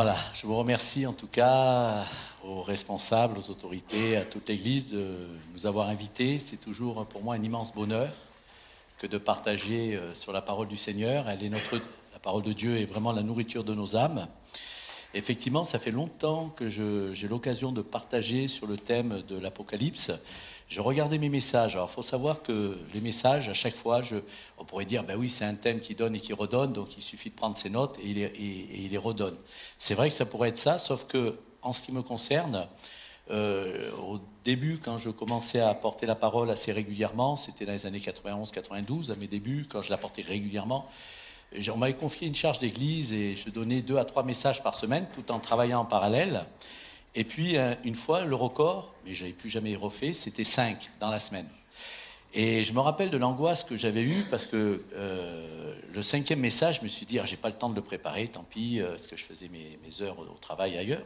Voilà, je vous remercie en tout cas aux responsables, aux autorités, à toute l'Église de nous avoir invités. C'est toujours pour moi un immense bonheur que de partager sur la parole du Seigneur. La parole de Dieu est vraiment la nourriture de nos âmes. Effectivement, ça fait longtemps que j'ai l'occasion de partager sur le thème de l'Apocalypse. Je regardais mes messages. Alors, il faut savoir que les messages, à chaque fois, on pourrait dire, ben oui, c'est un thème qui donne et qui redonne, donc il suffit de prendre ses notes et il les redonne. C'est vrai que ça pourrait être ça, sauf que, en ce qui me concerne, au début, quand je commençais à porter la parole assez régulièrement, c'était dans les années 91-92, à mes débuts, quand je la portais régulièrement, on m'avait confié une charge d'église et je donnais 2 à 3 messages par semaine, tout en travaillant en parallèle. Et puis, une fois, le record, mais je n'avais plus jamais refait, c'était 5 dans la semaine. Et je me rappelle de l'angoisse que j'avais eue parce que le 5e message, je me suis dit, j'ai pas le temps de le préparer, tant pis, parce que je faisais mes heures au travail ailleurs.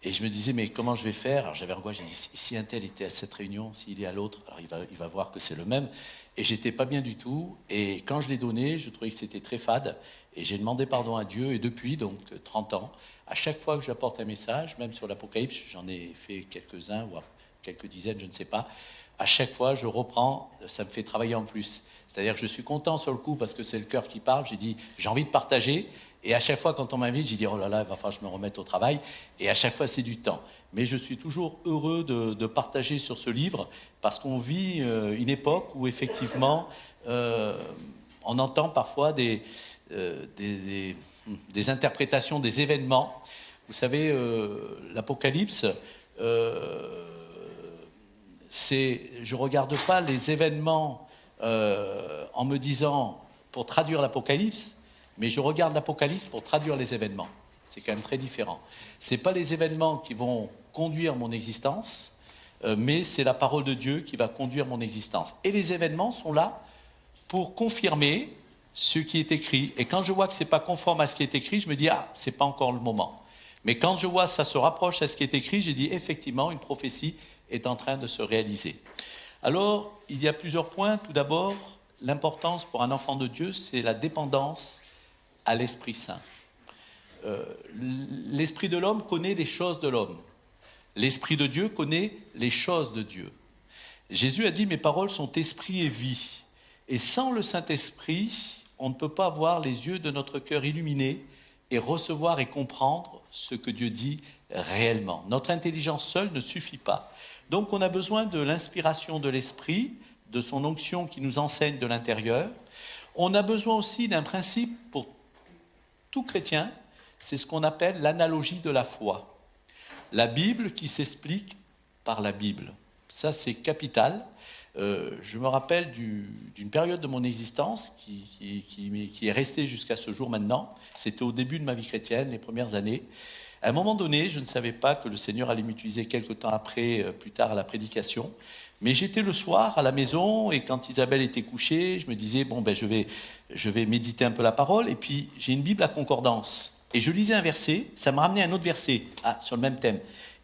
Et je me disais, mais comment je vais faire? Alors j'avais angoisse, j'ai dit, si un tel était à cette réunion, s'il est à l'autre, alors il va voir que c'est le même. Et j'étais pas bien du tout. Et quand je l'ai donné, je trouvais que c'était très fade. Et j'ai demandé pardon à Dieu. Et depuis, donc 30 ans, à chaque fois que j'apporte un message, même sur l'Apocalypse, j'en ai fait quelques-uns, voire quelques dizaines, je ne sais pas. À chaque fois, je reprends, ça me fait travailler en plus. C'est-à-dire que je suis content sur le coup parce que c'est le cœur qui parle. J'ai dit, j'ai envie de partager. Et à chaque fois, quand on m'invite, j'ai dit, oh là là, il va falloir que je me remette au travail. Et à chaque fois, c'est du temps. Mais je suis toujours heureux de partager sur ce livre parce qu'on vit une époque où, effectivement, on entend parfois des interprétations des événements. Vous savez, l'Apocalypse, je ne regarde pas les événements en me disant, pour traduire l'Apocalypse, mais je regarde l'Apocalypse pour traduire les événements. C'est quand même très différent. Ce n'est pas les événements qui vont conduire mon existence, mais c'est la parole de Dieu qui va conduire mon existence. Et les événements sont là pour confirmer ce qui est écrit. Et quand je vois que ce n'est pas conforme à ce qui est écrit, je me dis, ce n'est pas encore le moment. Mais quand je vois que ça se rapproche à ce qui est écrit, j'ai dit, effectivement, une prophétie est en train de se réaliser. Alors, il y a plusieurs points. Tout d'abord, l'importance pour un enfant de Dieu, c'est la dépendance à l'Esprit Saint. L'Esprit de l'homme connaît les choses de l'homme. L'Esprit de Dieu connaît les choses de Dieu. Jésus a dit, mes paroles sont esprit et vie. Et sans le Saint-Esprit, on ne peut pas avoir les yeux de notre cœur illuminés et recevoir et comprendre ce que Dieu dit réellement. Notre intelligence seule ne suffit pas. Donc on a besoin de l'inspiration de l'Esprit, de son onction qui nous enseigne de l'intérieur. On a besoin aussi d'un principe pour tout chrétien, c'est ce qu'on appelle l'analogie de la foi. La Bible qui s'explique par la Bible. Ça, c'est capital. Je me rappelle d'une période de mon existence qui est restée jusqu'à ce jour maintenant. C'était au début de ma vie chrétienne, les premières années. À un moment donné, je ne savais pas que le Seigneur allait m'utiliser quelque temps après, plus tard à la prédication. Mais j'étais le soir à la maison et quand Isabelle était couchée, je me disais, je vais méditer un peu la parole. Et puis, j'ai une Bible à concordance. Et je lisais un verset, ça me ramenait à un autre verset, sur le même thème.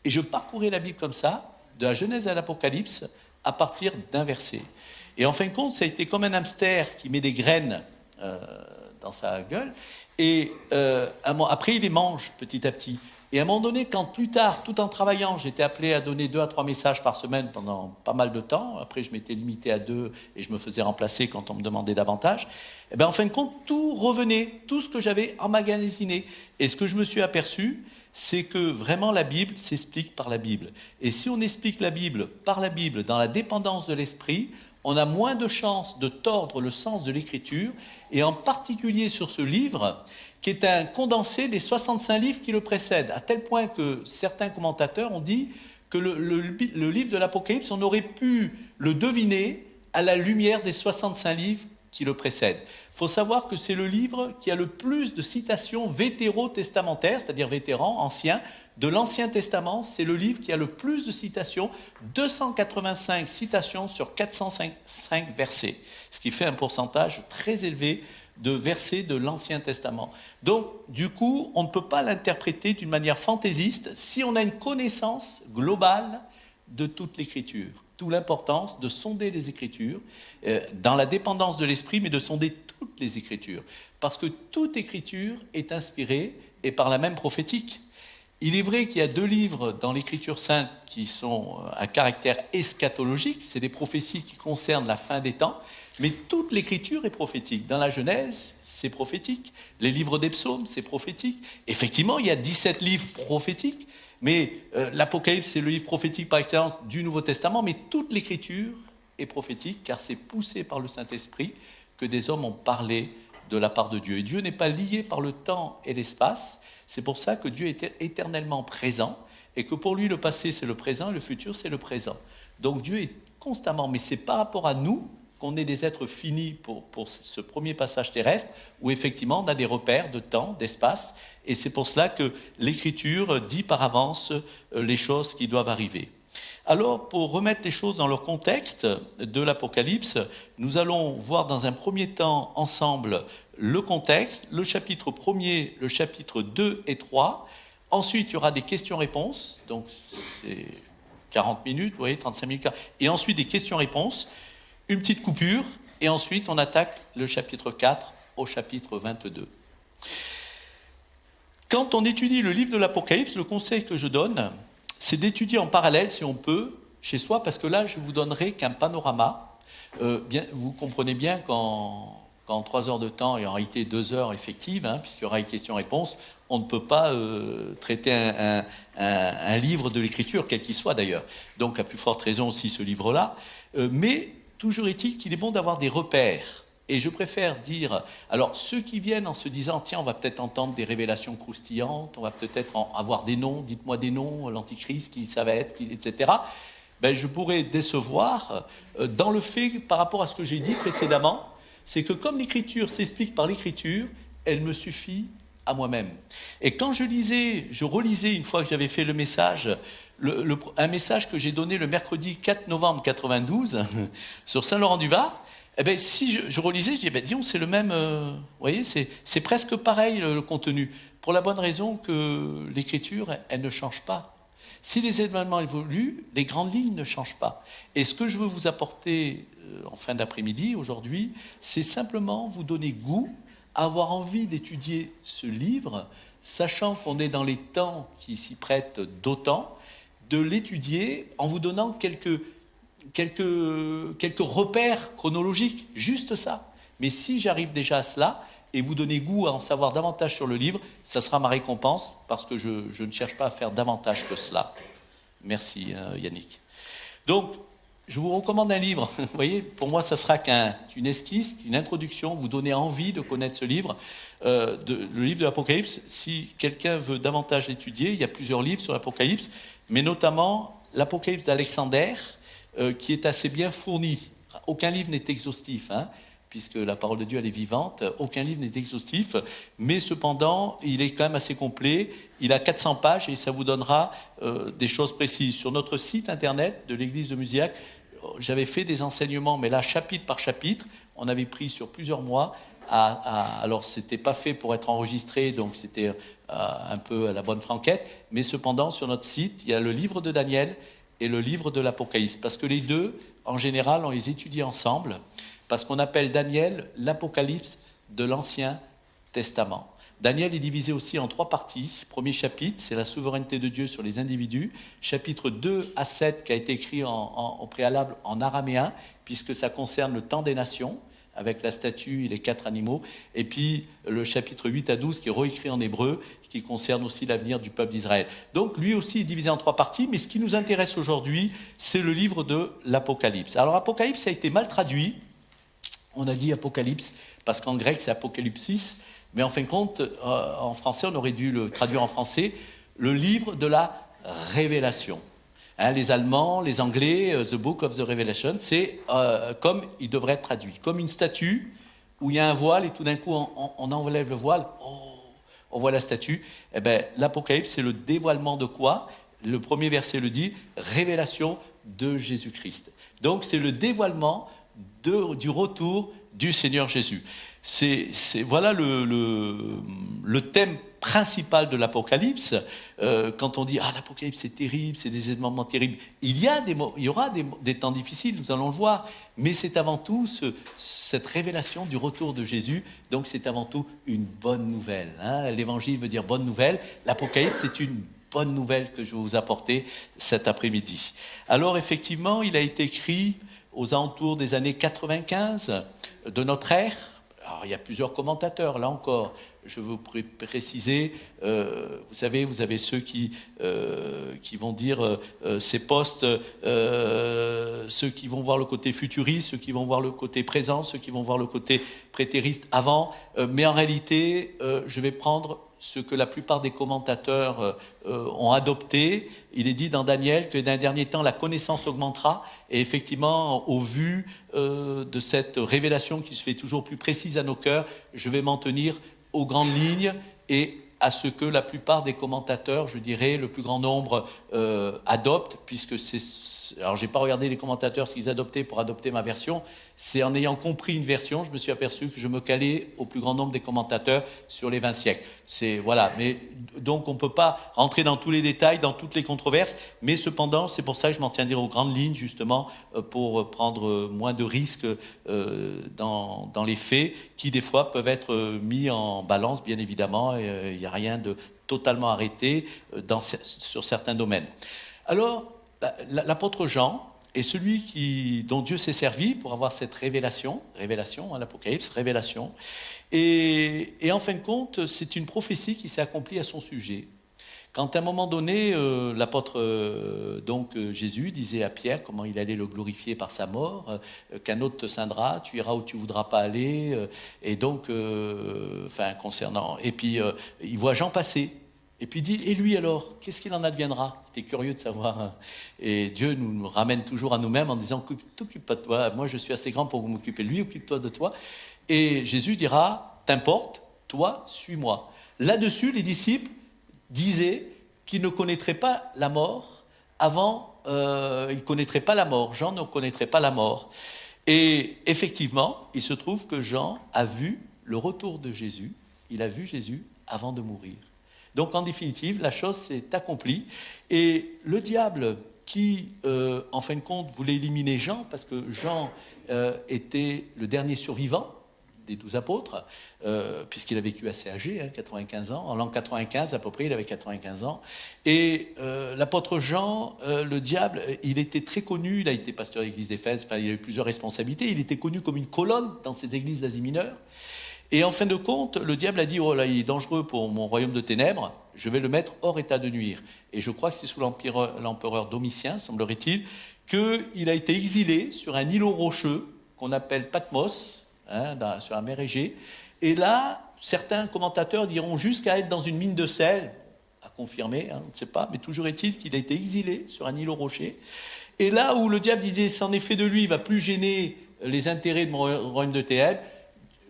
Et je parcourais la Bible comme ça, de la Genèse à l'Apocalypse, à partir d'un verset. Et en fin de compte, ça a été comme un hamster qui met des graines dans sa gueule. Et après, il les mange petit à petit. Et à un moment donné, quand plus tard, tout en travaillant, j'étais appelé à donner 2 à 3 messages par semaine pendant pas mal de temps, après je m'étais limité à 2 et je me faisais remplacer quand on me demandait davantage, et bien en fin de compte, tout revenait, tout ce que j'avais emmagasiné. Et ce que je me suis aperçu, c'est que vraiment la Bible s'explique par la Bible. Et si on explique la Bible par la Bible, dans la dépendance de l'Esprit, on a moins de chances de tordre le sens de l'Écriture, et en particulier sur ce livre, qui est un condensé des 65 livres qui le précèdent, à tel point que certains commentateurs ont dit que le livre de l'Apocalypse, on aurait pu le deviner à la lumière des 65 livres qui le précèdent. Il faut savoir que c'est le livre qui a le plus de citations vétérotestamentaires, c'est-à-dire vétérans, anciens, de l'Ancien Testament. C'est le livre qui a le plus de citations, 285 citations sur 405 versets, ce qui fait un pourcentage très élevé de versets de l'Ancien Testament. Donc, du coup, on ne peut pas l'interpréter d'une manière fantaisiste si on a une connaissance globale de toute l'Écriture. D'où l'importance de sonder les Écritures, dans la dépendance de l'Esprit, mais de sonder toutes les Écritures. Parce que toute Écriture est inspirée et par là même prophétique. Il est vrai qu'il y a 2 livres dans l'Écriture sainte qui sont à caractère eschatologique, c'est des prophéties qui concernent la fin des temps, mais toute l'Écriture est prophétique. Dans la Genèse, c'est prophétique. Les livres des psaumes, c'est prophétique. Effectivement, il y a 17 livres prophétiques, mais l'Apocalypse, c'est le livre prophétique par excellence du Nouveau Testament, mais toute l'Écriture est prophétique, car c'est poussé par le Saint-Esprit que des hommes ont parlé de la part de Dieu. Et Dieu n'est pas lié par le temps et l'espace. C'est pour ça que Dieu est éternellement présent et que pour lui, le passé, c'est le présent et le futur, c'est le présent. Donc Dieu est constamment, mais c'est par rapport à nous qu'on est des êtres finis pour ce premier passage terrestre où effectivement on a des repères de temps, d'espace, et c'est pour cela que l'Écriture dit par avance les choses qui doivent arriver. Alors, pour remettre les choses dans leur contexte de l'Apocalypse, nous allons voir dans un premier temps ensemble le contexte, le chapitre 1er, le chapitre 2 et 3. Ensuite, il y aura des questions-réponses, donc c'est 40 minutes, vous voyez, 35 minutes. Et ensuite, des questions-réponses, une petite coupure, et ensuite, on attaque le chapitre 4 au chapitre 22. Quand on étudie le livre de l'Apocalypse, le conseil que je donne, c'est d'étudier en parallèle, si on peut, chez soi, parce que là, je ne vous donnerai qu'un panorama. Vous comprenez bien qu'en 3 heures de temps, et en réalité 2 heures effectives, puisqu'il y aura une question-réponse, on ne peut pas traiter un livre de l'Écriture, quel qu'il soit d'ailleurs. Donc, à plus forte raison aussi ce livre-là. Mais toujours est-il qu'il est bon d'avoir des repères. Et je préfère dire, alors ceux qui viennent en se disant, tiens, on va peut-être entendre des révélations croustillantes, on va peut-être avoir des noms, dites-moi des noms, l'Antichrist, qui ça va être, etc. Ben, je pourrais décevoir dans le fait, par rapport à ce que j'ai dit précédemment, c'est que comme l'Écriture s'explique par l'Écriture, elle me suffit à moi-même. Et quand je relisais, une fois que j'avais fait le message, un message que j'ai donné le mercredi 4 novembre 92 sur Saint-Laurent-du-Var, eh bien, si je relisais, je disais, disons, c'est le même, vous voyez, c'est presque pareil le contenu, pour la bonne raison que l'Écriture, elle ne change pas. Si les événements évoluent, les grandes lignes ne changent pas. Et ce que je veux vous apporter en fin d'après-midi, aujourd'hui, c'est simplement vous donner goût à avoir envie d'étudier ce livre, sachant qu'on est dans les temps qui s'y prêtent d'autant, de l'étudier en vous donnant quelques repères chronologiques, juste ça. Mais si j'arrive déjà à cela, et vous donner goût à en savoir davantage sur le livre, ça sera ma récompense, parce que je ne cherche pas à faire davantage que cela. Merci Yannick. Donc, je vous recommande un livre. Vous voyez, pour moi, ça sera qu'une esquisse, une introduction, vous donner envie de connaître ce livre, le livre de l'Apocalypse. Si quelqu'un veut davantage l'étudier, il y a plusieurs livres sur l'Apocalypse, mais notamment l'Apocalypse d'Alexander, qui est assez bien fourni. Aucun livre n'est exhaustif, puisque la parole de Dieu, elle est vivante. Aucun livre n'est exhaustif, mais cependant, il est quand même assez complet. Il a 400 pages et ça vous donnera des choses précises. Sur notre site internet de l'église de Musillac, j'avais fait des enseignements, mais là, chapitre par chapitre, on avait pris sur plusieurs mois. Alors, ce n'était pas fait pour être enregistré, donc c'était un peu à la bonne franquette, mais cependant, sur notre site, il y a le livre de Daniel et le livre de l'Apocalypse, parce que les deux, en général, on les étudie ensemble, parce qu'on appelle Daniel l'Apocalypse de l'Ancien Testament. Daniel est divisé aussi en 3 parties. Premier chapitre, c'est la souveraineté de Dieu sur les individus. Chapitre 2 à 7, qui a été écrit au préalable en araméen, puisque ça concerne le temps des nations, avec la statue et les 4 animaux. Et puis le chapitre 8 à 12, qui est réécrit en hébreu, qui concerne aussi l'avenir du peuple d'Israël. Donc lui aussi est divisé en 3 parties, mais ce qui nous intéresse aujourd'hui, c'est le livre de l'Apocalypse. Alors Apocalypse a été mal traduit. On a dit Apocalypse, parce qu'en grec c'est Apocalypsis, mais en fin de compte, en français, on aurait dû le traduire en français, le livre de la révélation. Les Allemands, les Anglais, The Book of the Revelation, c'est comme il devrait être traduit, comme une statue où il y a un voile et tout d'un coup on enlève le voile, on voit la statue. Eh bien, l'Apocalypse, c'est le dévoilement de quoi ? Le premier verset le dit, révélation de Jésus-Christ. Donc c'est le dévoilement du retour du Seigneur Jésus. Voilà le thème principal de l'Apocalypse. Quand on dit « Ah, l'Apocalypse, c'est terrible, c'est des événements terribles », il y aura des temps difficiles, nous allons le voir, mais c'est avant tout cette révélation du retour de Jésus, donc c'est avant tout une bonne nouvelle. L'Évangile veut dire bonne nouvelle, l'Apocalypse, c'est une bonne nouvelle que je vais vous apporter cet après-midi. Alors, effectivement, il a été écrit aux alentours des années 95 de notre ère. Alors, il y a plusieurs commentateurs, là encore, je veux préciser, vous savez, vous avez ceux qui vont dire ces postes, ceux qui vont voir le côté futuriste, ceux qui vont voir le côté présent, ceux qui vont voir le côté prétériste avant, mais en réalité, je vais prendre ce que la plupart des commentateurs ont adopté. Il est dit dans Daniel que d'un dernier temps, la connaissance augmentera. Et effectivement, au vu de cette révélation qui se fait toujours plus précise à nos cœurs, je vais m'en tenir aux grandes lignes et à ce que la plupart des commentateurs, je dirais, le plus grand nombre adoptent, puisque c'est... Alors, je n'ai pas regardé les commentateurs, ce qu'ils adoptaient pour adopter ma version. C'est en ayant compris une version, je me suis aperçu que je me calais au plus grand nombre des commentateurs sur les 20 siècles. Voilà. Mais, donc, on ne peut pas rentrer dans tous les détails, dans toutes les controverses, mais cependant, c'est pour ça que je m'en tiendrai aux grandes lignes, justement, pour prendre moins de risques dans les faits, qui, des fois, peuvent être mis en balance, bien évidemment. Il n'y a rien de totalement arrêté sur certains domaines. Alors, l'apôtre Jean est celui dont Dieu s'est servi pour avoir cette révélation, l'Apocalypse, révélation. Et en fin de compte, c'est une prophétie qui s'est accomplie à son sujet. Quand à un moment donné, l'apôtre Jésus disait à Pierre comment il allait le glorifier par sa mort, qu'un autre te ceindra, tu iras où tu voudras pas aller, et donc, concernant. Et puis, il voit Jean passer. Et puis il dit, et lui alors, qu'est-ce qu'il en adviendra? J'étais curieux de savoir. Et Dieu nous ramène toujours à nous-mêmes en disant, t'occupe pas de toi, moi je suis assez grand pour m'occuper de lui, occupe-toi de toi. Et Jésus dira, t'importe, toi, suis-moi. Là-dessus, les disciples disaient qu'ils ne connaîtraient pas la mort avant, ils ne connaîtraient pas la mort, Jean ne connaîtrait pas la mort. Et effectivement, il se trouve que Jean a vu le retour de Jésus, il a vu Jésus avant de mourir. Donc, en définitive, la chose s'est accomplie. Et le diable, qui, en fin de compte, voulait éliminer Jean, parce que Jean était le dernier survivant des 12 apôtres, puisqu'il a vécu assez âgé, 95 ans. En l'an 95, à peu près, il avait 95 ans. Et l'apôtre Jean, le diable, il était très connu. Il a été pasteur de l'église d'Éphèse. Il a eu plusieurs responsabilités. Il était connu comme une colonne dans ces églises d'Asie mineure. Et en fin de compte, le diable a dit « Oh là, il est dangereux pour mon royaume de ténèbres, je vais le mettre hors état de nuire. » Et je crois que c'est sous l'empereur Domitien, semblerait-il, qu'il a été exilé sur un îlot rocheux qu'on appelle Patmos, sur la mer Égée. Et là, certains commentateurs diront jusqu'à être dans une mine de sel, à confirmer, on ne sait pas, mais toujours est-il qu'il a été exilé sur un îlot rocher. Et là où le diable disait « C'en est fait de lui, il ne va plus gêner les intérêts de mon royaume de ténèbres »,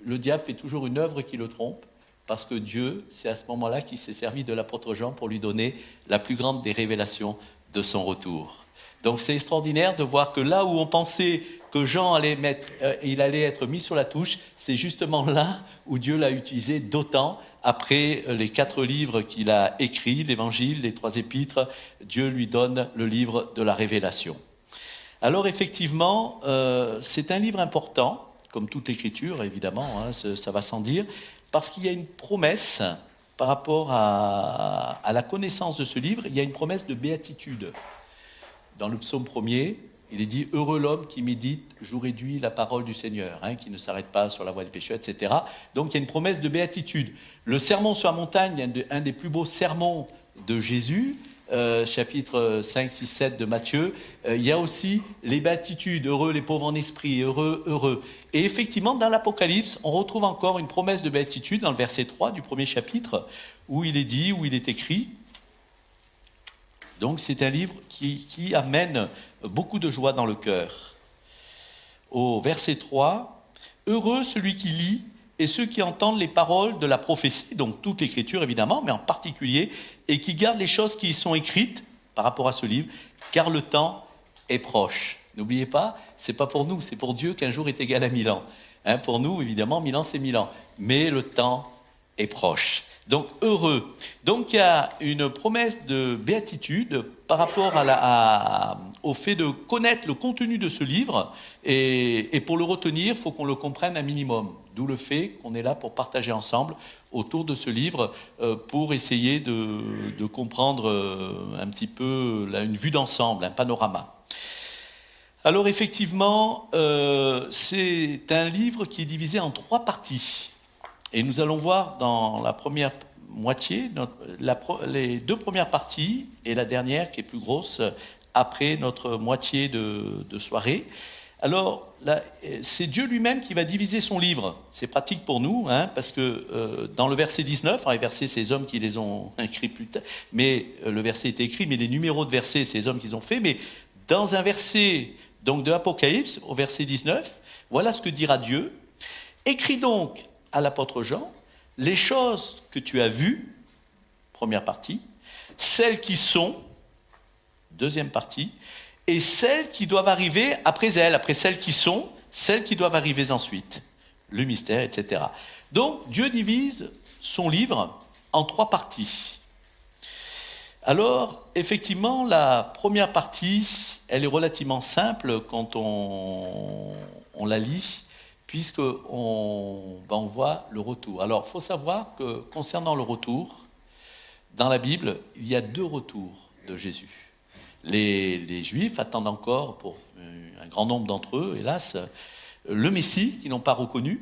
le diable fait toujours une œuvre qui le trompe, parce que Dieu, c'est à ce moment-là qu'il s'est servi de l'apôtre Jean pour lui donner la plus grande des révélations de son retour. Donc c'est extraordinaire de voir que là où on pensait que Jean allait être mis sur la touche, c'est justement là où Dieu l'a utilisé d'autant. Après les 4 livres qu'il a écrits, l'Évangile, les 3 épîtres, Dieu lui donne le livre de la révélation. Alors effectivement, c'est un livre important, comme toute écriture, évidemment, ça va sans dire, parce qu'il y a une promesse par rapport à la connaissance de ce livre, il y a une promesse de béatitude. Dans le psaume 1er, il est dit « Heureux l'homme qui médite jour et nuit la parole du Seigneur, qui ne s'arrête pas sur la voie des pécheurs, etc. » Donc il y a une promesse de béatitude. Le sermon sur la montagne, un des plus beaux sermons de Jésus, chapitre 5, 6, 7 de Matthieu, il y a aussi les béatitudes, heureux les pauvres en esprit, heureux, heureux. Et effectivement, dans l'Apocalypse, on retrouve encore une promesse de béatitude dans le verset 3 du premier chapitre, où il est dit, où il est écrit. Donc c'est un livre qui amène beaucoup de joie dans le cœur. Au verset 3, « Heureux celui qui lit et ceux qui entendent les paroles de la prophétie, donc toute l'écriture évidemment, mais en particulier, et qui gardent les choses qui y sont écrites par rapport à ce livre, car le temps est proche. » N'oubliez pas, ce n'est pas pour nous, c'est pour Dieu qu'un jour est égal à 1000 ans. Pour nous, évidemment, 1000 ans, c'est 1000 ans. Mais le temps est proche. Donc, heureux. Donc, il y a une promesse de béatitude par rapport au fait de connaître le contenu de ce livre. Et pour le retenir, il faut qu'on le comprenne un minimum. D'où le fait qu'on est là pour partager ensemble autour de ce livre pour essayer de comprendre un petit peu une vue d'ensemble, un panorama. Alors, effectivement, c'est un livre qui est divisé en 3 parties. Et nous allons voir dans la première moitié, les 2 premières parties et la dernière qui est plus grosse après notre moitié de soirée. Alors, là, c'est Dieu lui-même qui va diviser son livre. C'est pratique pour nous, parce que dans le verset 19, les versets, c'est les hommes qui les ont écrits plus tard, mais le verset est écrit, mais les numéros de versets, c'est les hommes qui les ont fait. Mais dans un verset donc, de Apocalypse, au verset 19, voilà ce que dira Dieu. Écris donc à l'apôtre Jean, les choses que tu as vues, première partie, celles qui sont, deuxième partie, et celles qui doivent arriver après elles, après celles qui sont, celles qui doivent arriver ensuite, le mystère, etc. Donc, Dieu divise son livre en 3 parties. Alors, effectivement, la première partie, elle est relativement simple quand on la lit, puisqu'on voit le retour. Alors, il faut savoir que concernant le retour, dans la Bible, il y a 2 retours de Jésus. Les Juifs attendent encore, pour un grand nombre d'entre eux, hélas, le Messie, qu'ils n'ont pas reconnu,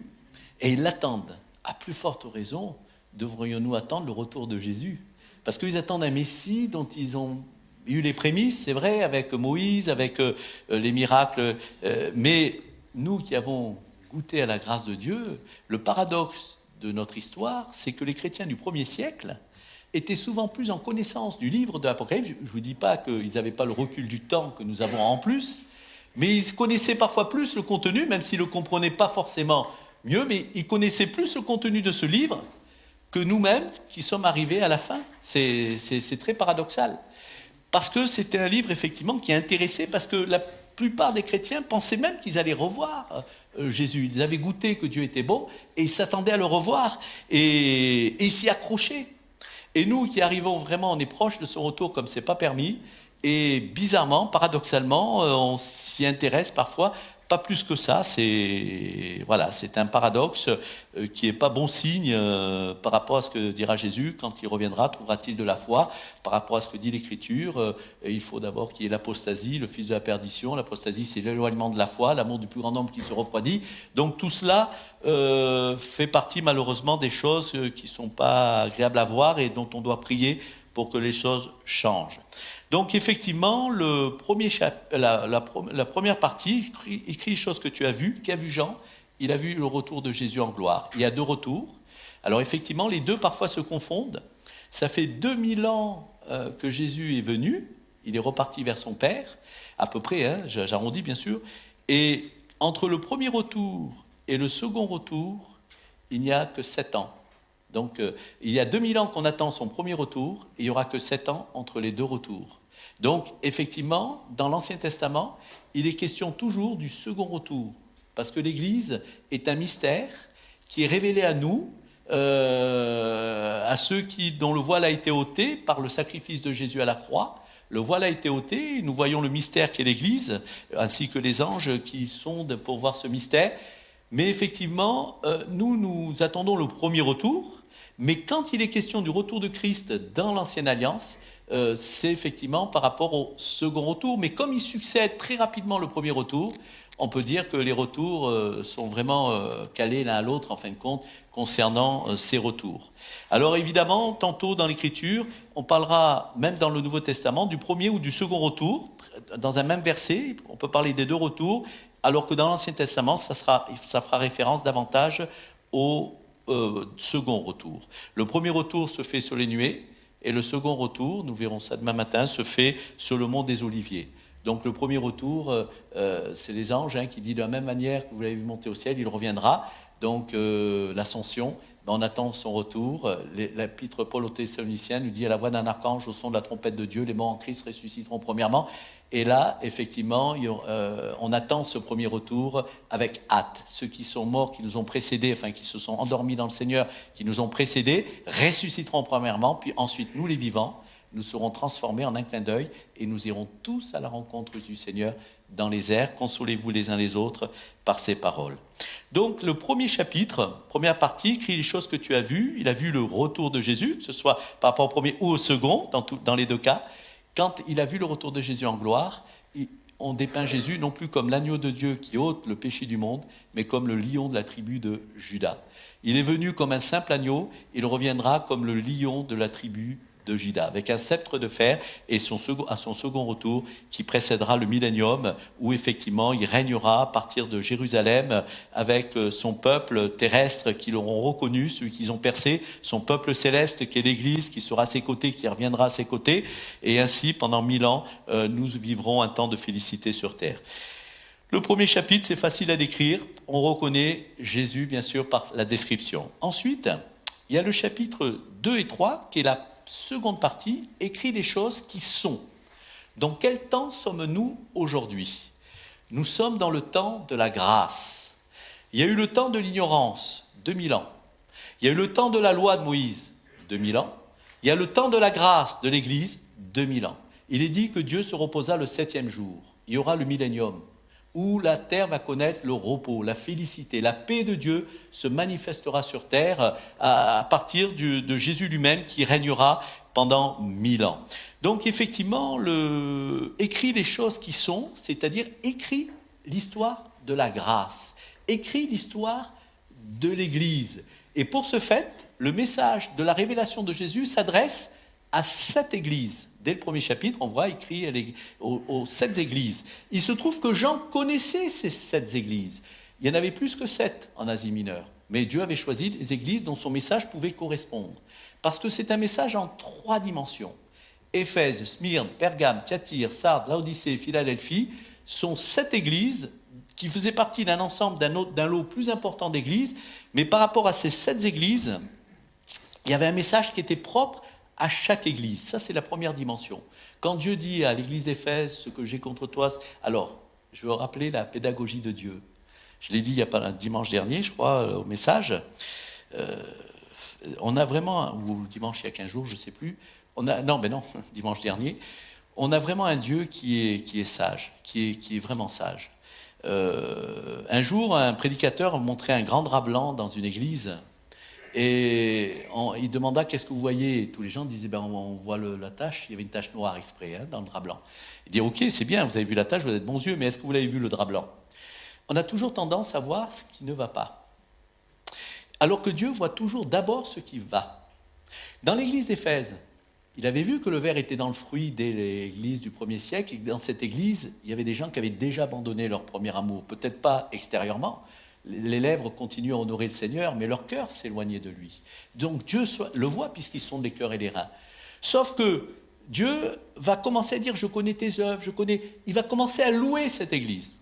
et ils l'attendent. À plus forte raison, devrions-nous attendre le retour de Jésus ? Parce qu'ils attendent un Messie dont ils ont eu les prémices, c'est vrai, avec Moïse, avec les miracles, mais nous qui avons goûté à la grâce de Dieu, le paradoxe de notre histoire, c'est que les chrétiens du 1er siècle étaient souvent plus en connaissance du livre de l'Apocalypse. Je ne vous dis pas qu'ils n'avaient pas le recul du temps que nous avons en plus, mais ils connaissaient parfois plus le contenu, même s'ils ne le comprenaient pas forcément mieux, mais ils connaissaient plus le contenu de ce livre que nous-mêmes qui sommes arrivés à la fin. C'est très paradoxal. Parce que c'était un livre, effectivement, qui intéressait, parce que la plupart des chrétiens pensaient même qu'ils allaient revoir Jésus. Ils avaient goûté que Dieu était bon, et ils s'attendaient à le revoir, et ils s'y accrochaient. Et nous qui arrivons vraiment, on est proche de son retour comme c'est pas permis, et bizarrement, paradoxalement, on s'y intéresse parfois, pas plus que ça. C'est un paradoxe qui n'est pas bon signe par rapport à ce que dira Jésus quand il reviendra. Trouvera-t-il de la foi par rapport à ce que dit l'Écriture? Il faut d'abord qu'il y ait l'apostasie, le fils de la perdition. L'apostasie, c'est l'éloignement de la foi, l'amour du plus grand nombre qui se refroidit. Donc tout cela fait partie malheureusement des choses qui ne sont pas agréables à voir et dont on doit prier pour que les choses changent. Donc effectivement, la première partie écrit les choses que tu as vues. Qu'a vu Jean? Il a vu le retour de Jésus en gloire. Il y a 2 retours. Alors effectivement, les 2 parfois se confondent. Ça fait 2000 ans que Jésus est venu. Il est reparti vers son Père, à peu près, j'arrondis bien sûr. Et entre le premier retour et le second retour, il n'y a que 7 ans. Donc, il y a 2000 ans qu'on attend son premier retour, et il n'y aura que 7 ans entre les 2 retours. Donc, effectivement, dans l'Ancien Testament, il est question toujours du second retour, parce que l'Église est un mystère qui est révélé à nous, à ceux dont le voile a été ôté par le sacrifice de Jésus à la croix. Le voile a été ôté, nous voyons le mystère qu'est l'Église, ainsi que les anges qui sondent pour voir ce mystère. Mais effectivement, nous attendons le premier retour. Mais quand il est question du retour de Christ dans l'Ancienne Alliance, c'est effectivement par rapport au second retour. Mais comme il succède très rapidement le premier retour, on peut dire que les retours sont vraiment calés l'un à l'autre, en fin de compte, concernant ces retours. Alors évidemment, tantôt dans l'Écriture, on parlera, même dans le Nouveau Testament, du premier ou du second retour. Dans un même verset, on peut parler des 2 retours, alors que dans l'Ancien Testament, ça fera référence davantage au second retour. Le premier retour se fait sur les nuées, et le second retour, nous verrons ça demain matin, se fait sur le mont des Oliviers. Donc le premier retour, c'est les anges qui disent de la même manière que vous l'avez vu monter au ciel, il reviendra. donc l'ascension, on attend son retour. L'épître Paul aux Thessaloniciens nous dit à la voix d'un archange, au son de la trompette de Dieu, les morts en Christ ressusciteront premièrement. Et là, effectivement, on attend ce premier retour avec hâte. Ceux qui sont morts, qui nous ont précédés, enfin qui se sont endormis dans le Seigneur, qui nous ont précédés, ressusciteront premièrement, puis ensuite nous les vivants, nous serons transformés en un clin d'œil et nous irons tous à la rencontre du Seigneur dans les airs. Consolez-vous les uns les autres par ces paroles. Donc le premier chapitre, première partie, écrit les choses que tu as vues. Il a vu le retour de Jésus, que ce soit par rapport au premier ou au second, dans les deux cas. Quand il a vu le retour de Jésus en gloire, on dépeint Jésus non plus comme l'agneau de Dieu qui ôte le péché du monde, mais comme le lion de la tribu de Juda. Il est venu comme un simple agneau, il reviendra comme le lion de la tribu de Juda, avec un sceptre de fer et à son second retour qui précédera le millénium où effectivement il régnera à partir de Jérusalem avec son peuple terrestre qui l'auront reconnu, celui qu'ils ont percé, son peuple céleste qui est l'Église qui sera à ses côtés, qui reviendra à ses côtés et ainsi pendant 1000 ans nous vivrons un temps de félicité sur terre. Le premier chapitre, c'est facile à décrire, on reconnaît Jésus bien sûr par la description. Ensuite, il y a le chapitre 2 et 3 qui est la seconde partie, écrit les choses qui sont. Dans quel temps sommes-nous aujourd'hui ? Nous sommes dans le temps de la grâce. Il y a eu le temps de l'ignorance, 2000 ans. Il y a eu le temps de la loi de Moïse, 2000 ans. Il y a le temps de la grâce de l'Église, 2000 ans. Il est dit que Dieu se reposa le 7e jour. Il y aura le millénium, où la terre va connaître le repos, la félicité, la paix de Dieu se manifestera sur terre à partir de Jésus lui-même qui régnera pendant 1000 ans. Donc effectivement, écrit les choses qui sont, c'est-à-dire écrit l'histoire de la grâce, écrit l'histoire de l'Église. Et pour ce fait, le message de la révélation de Jésus s'adresse à cette Église. Dès le premier chapitre, on voit écrit aux 7 églises. Il se trouve que Jean connaissait ces 7 églises. Il y en avait plus que 7 en Asie mineure. Mais Dieu avait choisi des églises dont son message pouvait correspondre. Parce que c'est un message en 3 dimensions. Éphèse, Smyrne, Pergame, Thyatire, Sardes, Laodicée, Philadelphie sont 7 églises qui faisaient partie d'un ensemble, d'un lot plus important d'églises. Mais par rapport à ces 7 églises, il y avait un message qui était propre à chaque église. Ça, c'est la première dimension. Quand Dieu dit à l'église d'Éphèse, ce que j'ai contre toi, alors, je veux rappeler la pédagogie de Dieu. Je l'ai dit il y a pas un dimanche dernier, je crois, au message. On a vraiment, ou dimanche il y a 15 jours, je ne sais plus, dimanche dernier, on a vraiment un Dieu qui est sage, qui est vraiment sage. Un jour, un prédicateur montrait un grand drap blanc dans une église. Et il demanda qu'est-ce que vous voyez. Et tous les gens disaient on voit la tache. Il y avait une tache noire exprès dans le drap blanc. Il dit ok, c'est bien, vous avez vu la tache, vous êtes bons yeux, mais est-ce que vous l'avez vu le drap blanc ? On a toujours tendance à voir ce qui ne va pas, alors que Dieu voit toujours d'abord ce qui va. Dans l'église d'Éphèse, il avait vu que le verre était dans le fruit dès l'église du 1er siècle, et que dans cette église, il y avait des gens qui avaient déjà abandonné leur premier amour, peut-être pas extérieurement. Les lèvres continuent à honorer le Seigneur, mais leur cœur s'éloignait de lui. Donc Dieu le voit puisqu'ils sont des cœurs et des reins. Sauf que Dieu va commencer à dire, je connais tes œuvres, il va commencer à louer cette église.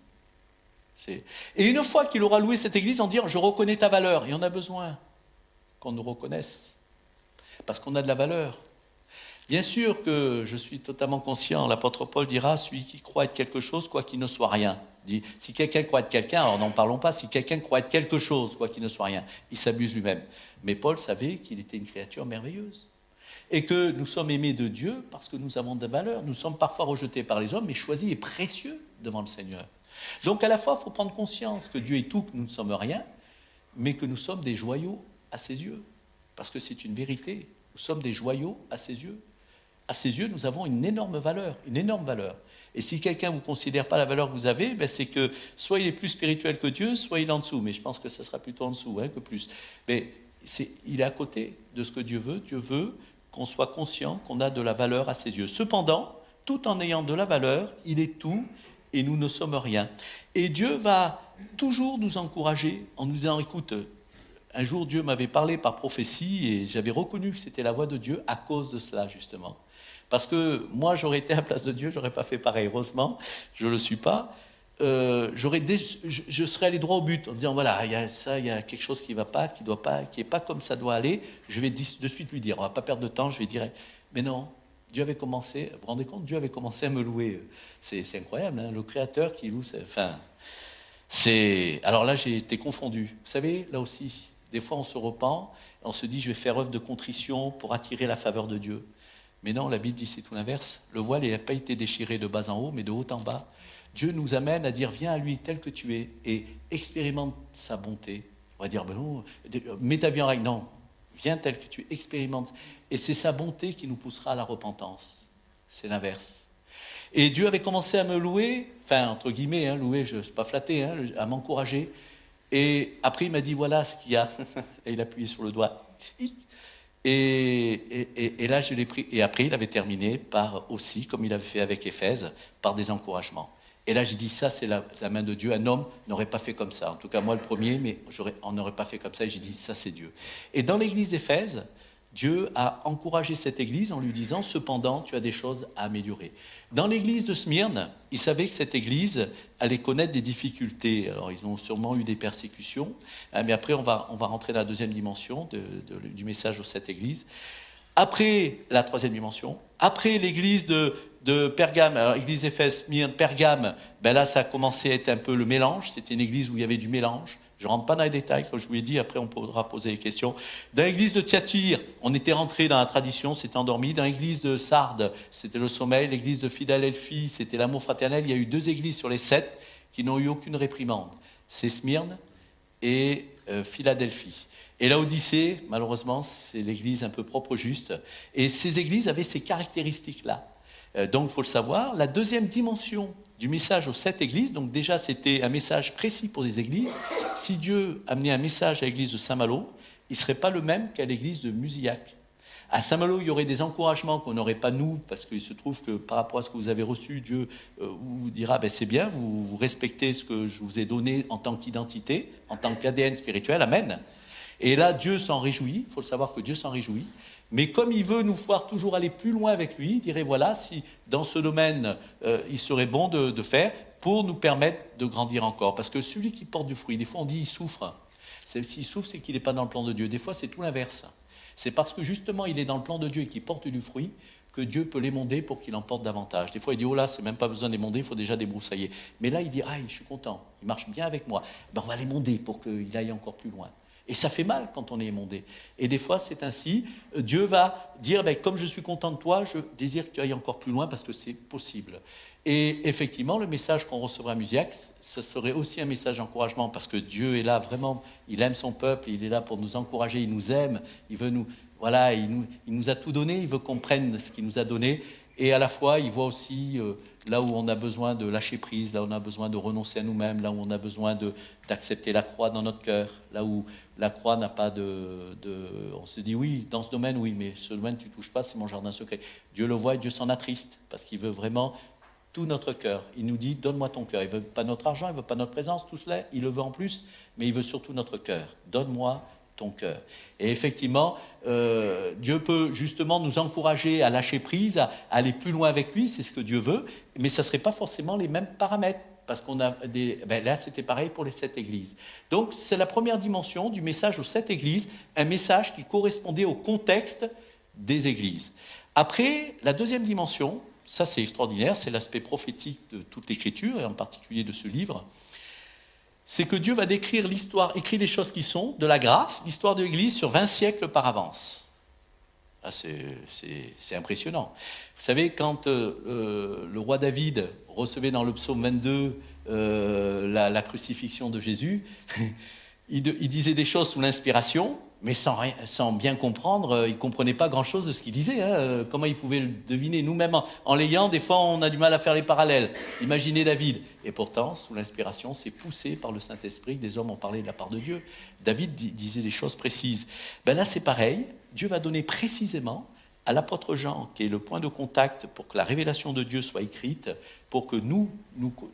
Et une fois qu'il aura loué cette église, en dire, je reconnais ta valeur. Et on a besoin qu'on nous reconnaisse, parce qu'on a de la valeur. Bien sûr que je suis totalement conscient, l'apôtre Paul dira, celui qui croit être quelque chose, quoi qu'il ne soit rien. Il dit, si quelqu'un croit être quelqu'un, alors n'en parlons pas, si quelqu'un croit être quelque chose, quoi qu'il ne soit rien, il s'abuse lui-même. Mais Paul savait qu'il était une créature merveilleuse. Et que nous sommes aimés de Dieu parce que nous avons de valeur. Nous sommes parfois rejetés par les hommes, mais choisis et précieux devant le Seigneur. Donc à la fois, il faut prendre conscience que Dieu est tout, que nous ne sommes rien, mais que nous sommes des joyaux à ses yeux. Parce que c'est une vérité, nous sommes des joyaux à ses yeux. À ses yeux, nous avons une énorme valeur, une énorme valeur. Et si quelqu'un ne vous considère pas la valeur que vous avez, c'est que soit il est plus spirituel que Dieu, soit il est en dessous. Mais je pense que ça sera plutôt en dessous que plus. Mais il est à côté de ce que Dieu veut. Dieu veut qu'on soit conscient qu'on a de la valeur à ses yeux. Cependant, tout en ayant de la valeur, il est tout et nous ne sommes rien. Et Dieu va toujours nous encourager en nous disant, écoute, un jour Dieu m'avait parlé par prophétie et j'avais reconnu que c'était la voix de Dieu à cause de cela justement. Parce que moi j'aurais été à la place de Dieu, j'aurais pas fait pareil. Heureusement, je ne le suis pas. je serais allé droit au but en disant voilà, il y a quelque chose qui va pas, qui est pas comme ça doit aller. Je vais de suite lui dire, on va pas perdre de temps. Je vais dire, mais non, Dieu avait commencé. Vous vous rendez compte, Dieu avait commencé à me louer. C'est incroyable, hein, le Créateur qui loue. Alors là, j'ai été confondu. Vous savez, là aussi, des fois, on se repent, on se dit, je vais faire œuvre de contrition pour attirer la faveur de Dieu. Mais non, la Bible dit c'est tout l'inverse. Le voile n'a pas été déchiré de bas en haut, mais de haut en bas. Dieu nous amène à dire, viens à lui tel que tu es et expérimente sa bonté. On va dire, ben non, mets ta vie en règle. Non, viens tel que tu es, expérimente. Et c'est sa bonté qui nous poussera à la repentance. C'est l'inverse. Et Dieu avait commencé à me louer, enfin, entre guillemets, hein, louer, je ne suis pas flatté, hein, à m'encourager. Et après, il m'a dit, voilà ce qu'il y a. Et il a appuyé sur le doigt. Et là, je l'ai pris. Et après, il avait terminé par aussi, comme il avait fait avec Éphèse, par des encouragements. Et là, j'ai dit, ça, c'est la main de Dieu. Un homme n'aurait pas fait comme ça. En tout cas, moi, le premier, mais on n'aurait pas fait comme ça. Et j'ai dit, ça, c'est Dieu. Et dans l'église d'Éphèse, Dieu a encouragé cette église en lui disant, cependant, tu as des choses à améliorer. Dans l'église de Smyrne, ils savaient que cette église allait connaître des difficultés. Alors, ils ont sûrement eu des persécutions. Mais après, on va rentrer dans la deuxième dimension du message de cette église. Après la troisième dimension, après l'église de Pergame, alors l'église d'Éphèse, Smyrne, Pergame, ben là ça a commencé à être un peu le mélange, c'était une église où il y avait du mélange. Je ne rentre pas dans les détails, comme je vous l'ai dit, après on pourra poser des questions. Dans l'église de Thyatire, on était rentré dans la tradition, c'était endormi. Dans l'église de Sardes, c'était le sommeil. L'église de Philadelphie, c'était l'amour fraternel. Il y a eu 2 églises sur les 7 qui n'ont eu aucune réprimande. C'est Smyrne et Philadelphie. Et l'Odyssée, malheureusement, c'est l'église un peu propre juste. Et ces églises avaient ces caractéristiques-là. Donc, il faut le savoir. La deuxième dimension du message aux 7 églises, donc déjà, c'était un message précis pour les églises. Si Dieu amenait un message à l'église de Saint-Malo, il ne serait pas le même qu'à l'église de Musillac. À Saint-Malo, il y aurait des encouragements qu'on n'aurait pas nous, parce qu'il se trouve que par rapport à ce que vous avez reçu, Dieu vous dira, ben, c'est bien, vous respectez ce que je vous ai donné en tant qu'identité, en tant qu'ADN spirituel, amen. Et là, Dieu s'en réjouit, il faut le savoir que Dieu s'en réjouit, mais comme il veut nous voir toujours aller plus loin avec lui, il dirait, voilà, si dans ce domaine, il serait bon de faire pour nous permettre de grandir encore. Parce que celui qui porte du fruit, des fois on dit il souffre. S'il souffre, c'est qu'il n'est pas dans le plan de Dieu. Des fois, c'est tout l'inverse. C'est parce que justement, il est dans le plan de Dieu et qu'il porte du fruit que Dieu peut l'émonder pour qu'il en porte davantage. Des fois, il dit, oh là, c'est même pas besoin d'émonder, il faut déjà débroussailler. Mais là, il dit, ah, je suis content, il marche bien avec moi. Ben, on va l'émonder pour qu'il aille encore plus loin. Et ça fait mal quand on est émondé. Et des fois, c'est ainsi. Dieu va dire, ben, comme je suis content de toi, je désire que tu ailles encore plus loin parce que c'est possible. Et effectivement, le message qu'on recevra à Musillac, ça serait aussi un message d'encouragement parce que Dieu est là vraiment, il aime son peuple, il est là pour nous encourager, il nous aime, il veut nous, voilà, il nous a tout donné, il veut qu'on prenne ce qu'il nous a donné. Et à la fois, il voit aussi là où on a besoin de lâcher prise, là où on a besoin de renoncer à nous-mêmes, là où on a besoin d'accepter la croix dans notre cœur, là où la croix n'a pas on se dit oui, dans ce domaine, oui, mais ce domaine, tu ne touches pas, c'est mon jardin secret. Dieu le voit et Dieu s'en attriste, parce qu'il veut vraiment tout notre cœur. Il nous dit, donne-moi ton cœur. Il ne veut pas notre argent, il ne veut pas notre présence, tout cela, il le veut en plus, mais il veut surtout notre cœur. Donne-moi ton cœur. Et effectivement, Dieu peut justement nous encourager à lâcher prise, à aller plus loin avec lui, c'est ce que Dieu veut, mais ça ne serait pas forcément les mêmes paramètres, parce qu'on a là c'était pareil pour les 7 églises. Donc c'est la première dimension du message aux 7 églises, un message qui correspondait au contexte des églises. Après, la deuxième dimension, ça c'est extraordinaire, c'est l'aspect prophétique de toute l'écriture, et en particulier de ce livre, c'est que Dieu va décrire l'histoire, écrire les choses qui sont, de la grâce, l'histoire de l'Église sur 20 siècles par avance. Là, c'est impressionnant. Vous savez, quand le roi David recevait dans le psaume 22 la crucifixion de Jésus, il disait des choses sous l'inspiration, mais sans bien comprendre, il ne comprenait pas grand-chose de ce qu'il disait. Hein. Comment il pouvait le deviner? Nous-mêmes, en l'ayant, des fois, on a du mal à faire les parallèles. Imaginez David. Et pourtant, sous l'inspiration, c'est poussé par le Saint-Esprit. Des hommes ont parlé de la part de Dieu. David disait des choses précises. Ben là, c'est pareil. Dieu va donner précisément à l'apôtre Jean, qui est le point de contact pour que la révélation de Dieu soit écrite, pour que nous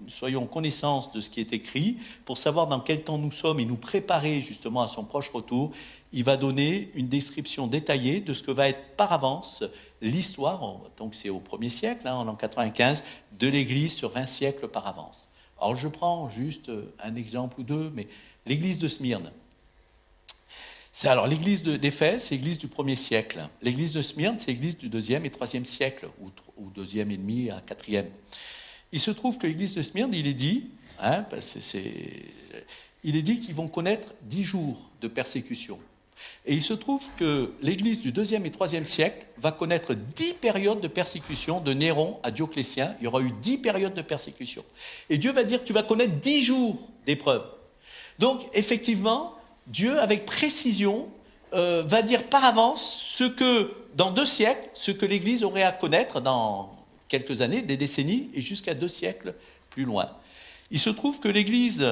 soyons en connaissance de ce qui est écrit, pour savoir dans quel temps nous sommes et nous préparer justement à son proche retour. Il va donner une description détaillée de ce que va être par avance l'histoire, donc c'est au 1er siècle, en l'an 95, de l'Église sur 20 siècles par avance. Alors je prends juste un exemple ou deux, mais l'église de Smyrne. Alors l'église d'Éphèse, c'est l'église du 1er siècle. L'église de Smyrne, c'est l'église du 2e et 3e siècle, ou 2e et demi à 4e. Il se trouve que l'église de Smyrne, il est dit, il est dit qu'ils vont connaître 10 jours de persécution. Et il se trouve que l'église du 2e et 3e siècle va connaître 10 périodes de persécution de Néron à Dioclétien. Il y aura eu 10 périodes de persécution. Et Dieu va dire que tu vas connaître 10 jours d'épreuve. Donc, effectivement, Dieu, avec précision, va dire par avance ce que, dans 2 siècles, ce que l'Église aurait à connaître dans quelques années, des décennies, et jusqu'à 2 siècles plus loin. Il se trouve que l'Église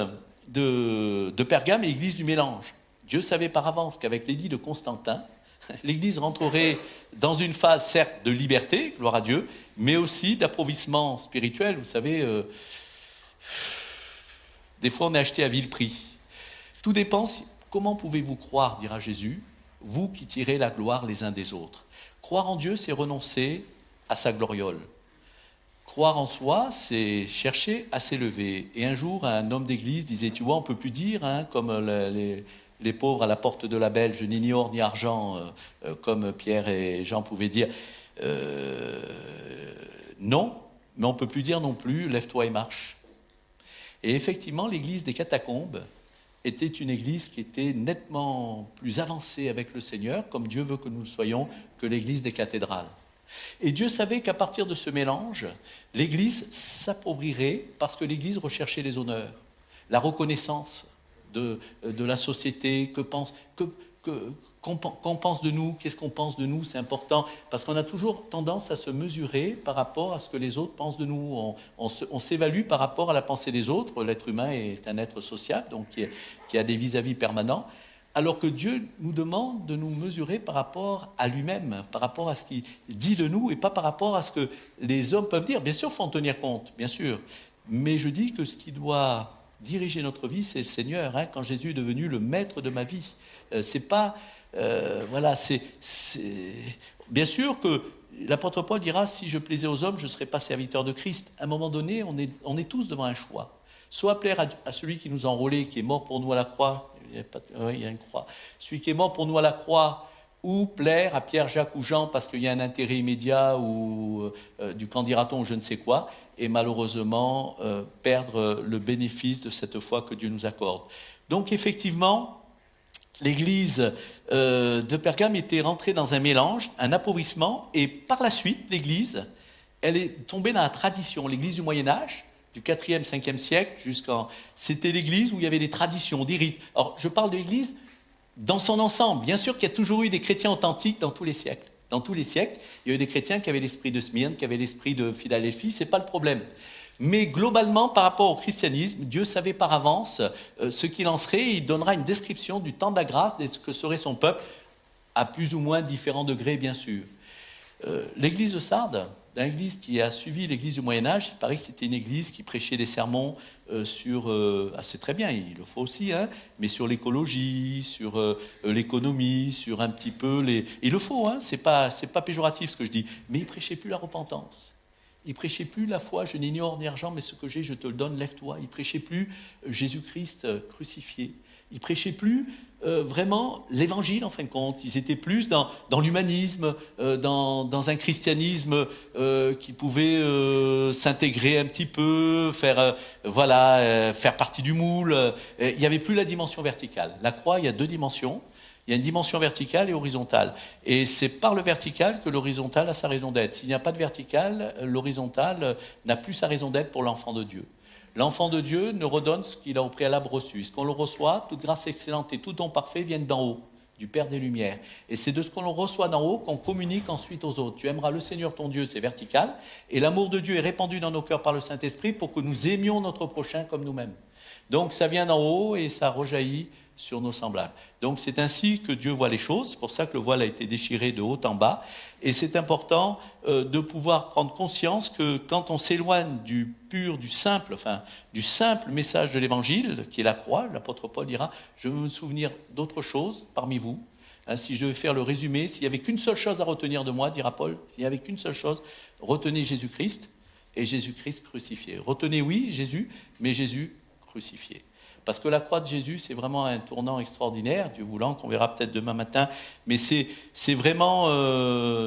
de Pergame est l'Église du mélange. Dieu savait par avance qu'avec l'édit de Constantin, l'Église rentrerait dans une phase, certes, de liberté, gloire à Dieu, mais aussi d'appauvrissement spirituel. Vous savez, des fois on est acheté à vil prix. Tout dépend, comment pouvez-vous croire, dira Jésus, vous qui tirez la gloire les uns des autres. Croire en Dieu, c'est renoncer à sa gloriole. Croire en soi, c'est chercher à s'élever. Et un jour, un homme d'église disait, tu vois, on ne peut plus dire, comme les pauvres à la porte de la belle, je ni or ni argent, comme Pierre et Jean pouvaient dire, non, mais on ne peut plus dire non plus, lève-toi et marche. Et effectivement, l'église des catacombes était une église qui était nettement plus avancée avec le Seigneur, comme Dieu veut que nous le soyons, que l'église des cathédrales. Et Dieu savait qu'à partir de ce mélange, l'église s'appauvrirait parce que l'église recherchait les honneurs, la reconnaissance de la société, qu'on pense de nous, qu'est-ce qu'on pense de nous, c'est important, parce qu'on a toujours tendance à se mesurer par rapport à ce que les autres pensent de nous. On s'évalue par rapport à la pensée des autres. L'être humain est un être sociable, donc qui a des vis-à-vis permanents, alors que Dieu nous demande de nous mesurer par rapport à lui-même, par rapport à ce qu'il dit de nous, et pas par rapport à ce que les hommes peuvent dire. Bien sûr, il faut en tenir compte, bien sûr, mais je dis que ce qui doit diriger notre vie, c'est le Seigneur. Quand Jésus est devenu le maître de ma vie, c'est pas, c'est bien sûr que l'apôtre Paul dira, si je plaisais aux hommes, je ne serais pas serviteur de Christ. À un moment donné, on est tous devant un choix. Soit plaire à celui qui nous a enrôlés, qui est mort pour nous à la croix. Il y a une croix. Celui qui est mort pour nous à la croix, ou plaire à Pierre, Jacques ou Jean parce qu'il y a un intérêt immédiat ou du candidaton ou je ne sais quoi, et malheureusement perdre le bénéfice de cette foi que Dieu nous accorde. Donc effectivement, l'église de Pergame était rentrée dans un mélange, un appauvrissement, et par la suite, l'église, elle est tombée dans la tradition, l'église du Moyen-Âge, du 4e, 5e siècle, c'était l'église où il y avait des traditions, des rites. Alors, je parle de l'église dans son ensemble. Bien sûr qu'il y a toujours eu des chrétiens authentiques dans tous les siècles. Dans tous les siècles, il y a eu des chrétiens qui avaient l'esprit de Smyrne, qui avaient l'esprit de Philadelphie, c'est pas le problème. Mais globalement, par rapport au christianisme, Dieu savait par avance ce qu'il en serait, et il donnera une description du temps de la grâce, de ce que serait son peuple, à plus ou moins différents degrés, bien sûr. L'église de Sardes, l'église qui a suivi l'église du Moyen-Âge, il paraît que c'était une église qui prêchait des sermons sur, c'est très bien, il le faut aussi, mais sur l'écologie, sur l'économie, sur un petit peu il le faut, c'est pas péjoratif ce que je dis, mais il prêchait plus la repentance. Il prêchait plus la foi, je n'ai ni or ni argent, mais ce que j'ai, je te le donne, lève-toi. Il prêchait plus Jésus-Christ crucifié. Il prêchait plus vraiment l'évangile, en fin de compte. Ils étaient plus dans l'humanisme, dans un christianisme qui pouvait s'intégrer un petit peu, faire partie du moule. Il n'y avait plus la dimension verticale. La croix, il y a 2 dimensions. Il y a une dimension verticale et horizontale. Et c'est par le vertical que l'horizontal a sa raison d'être. S'il n'y a pas de vertical, l'horizontal n'a plus sa raison d'être pour l'enfant de Dieu. L'enfant de Dieu ne redonne ce qu'il a au préalable reçu. Ce qu'on le reçoit, toute grâce excellente et tout don parfait viennent d'en haut, du Père des Lumières. Et c'est de ce qu'on reçoit d'en haut qu'on communique ensuite aux autres. Tu aimeras le Seigneur ton Dieu, c'est vertical. Et l'amour de Dieu est répandu dans nos cœurs par le Saint-Esprit pour que nous aimions notre prochain comme nous-mêmes. Donc ça vient d'en haut et ça rejaillit sur nos semblables. Donc c'est ainsi que Dieu voit les choses, c'est pour ça que le voile a été déchiré de haut en bas, et c'est important de pouvoir prendre conscience que quand on s'éloigne du pur, du simple message de l'évangile, qui est la croix, l'apôtre Paul dira, je veux me souvenir d'autre chose parmi vous, si je devais faire le résumé, s'il n'y avait qu'une seule chose à retenir de moi, dira Paul, s'il n'y avait qu'une seule chose, retenez Jésus-Christ, et Jésus-Christ crucifié. Retenez, oui, Jésus, mais Jésus crucifié. Parce que la croix de Jésus, c'est vraiment un tournant extraordinaire, Dieu voulant, qu'on verra peut-être demain matin, mais c'est vraiment